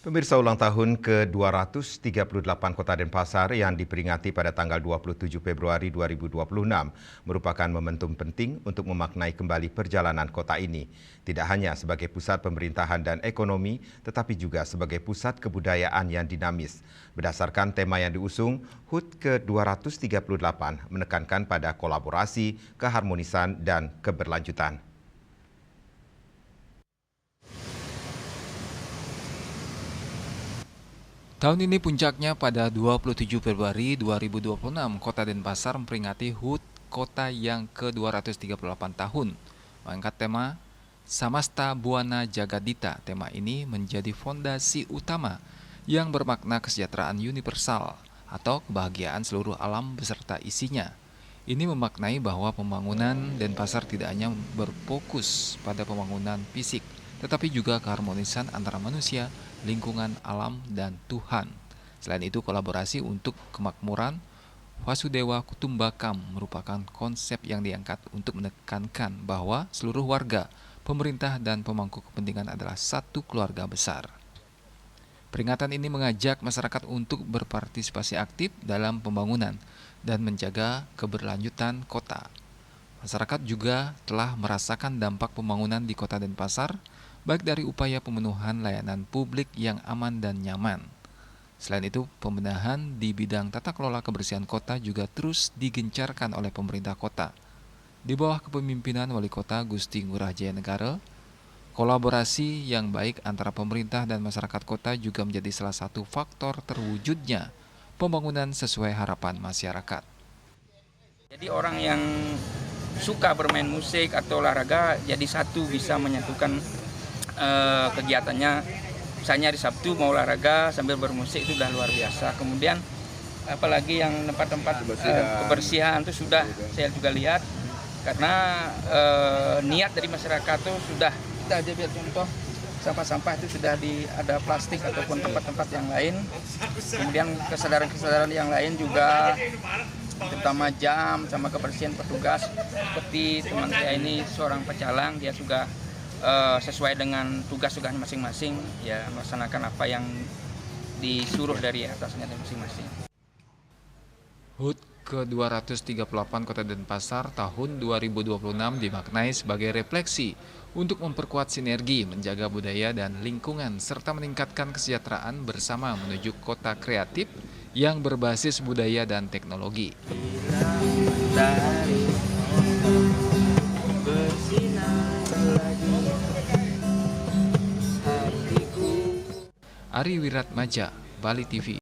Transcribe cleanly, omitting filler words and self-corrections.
Pemirsa, ulang tahun ke-238 Kota Denpasar yang diperingati pada tanggal 27 Februari 2026 merupakan momentum penting untuk memaknai kembali perjalanan kota ini. Tidak hanya sebagai pusat pemerintahan dan ekonomi, tetapi juga sebagai pusat kebudayaan yang dinamis. Berdasarkan tema yang diusung, HUT ke-238 menekankan pada kolaborasi, keharmonisan, dan keberlanjutan. Tahun ini puncaknya pada 27 Februari 2026, Kota Denpasar memperingati HUT Kota yang ke-238 tahun. Mengangkat tema Samasta Buana Jagadita. Tema ini menjadi fondasi utama yang bermakna kesejahteraan universal atau kebahagiaan seluruh alam beserta isinya. Ini memaknai bahwa pembangunan Denpasar tidak hanya berfokus pada pembangunan fisik, tetapi juga keharmonisan antara manusia, lingkungan, alam, dan Tuhan. Selain itu, kolaborasi untuk kemakmuran Vasudewa Kutumbakam merupakan konsep yang diangkat untuk menekankan bahwa seluruh warga, pemerintah, dan pemangku kepentingan adalah satu keluarga besar. Peringatan ini mengajak masyarakat untuk berpartisipasi aktif dalam pembangunan dan menjaga keberlanjutan kota. Masyarakat juga telah merasakan dampak pembangunan di Kota Denpasar, baik dari upaya pemenuhan layanan publik yang aman dan nyaman. Selain itu, pembenahan di bidang tata kelola kebersihan kota juga terus digencarkan oleh pemerintah kota. Di bawah kepemimpinan Wali Kota Gusti Ngurah Jayanegara, kolaborasi yang baik antara pemerintah dan masyarakat kota juga menjadi salah satu faktor terwujudnya pembangunan sesuai harapan masyarakat. Jadi orang yang suka bermain musik atau olahraga jadi satu, bisa menyatukan kegiatannya. Misalnya di Sabtu mau olahraga sambil bermusik, itu sudah luar biasa. Kemudian apalagi yang tempat-tempat kebersihan itu sudah saya juga lihat, karena niat dari masyarakat itu sudah, kita aja biar contoh sampah-sampah itu sudah ada plastik ataupun tempat-tempat yang lain. Kemudian kesadaran-kesadaran yang lain juga, terutama jam sama kebersihan petugas. Seperti teman saya ini seorang pecalang, dia juga sesuai dengan tugas-tugasnya masing-masing, ya melaksanakan apa yang disuruh dari atasnya masing-masing. HUT ke-238 Kota Denpasar tahun 2026 dimaknai sebagai refleksi untuk memperkuat sinergi, menjaga budaya dan lingkungan, serta meningkatkan kesejahteraan bersama menuju kota kreatif yang berbasis budaya dan teknologi. Ari Wiratmaja, Bali TV.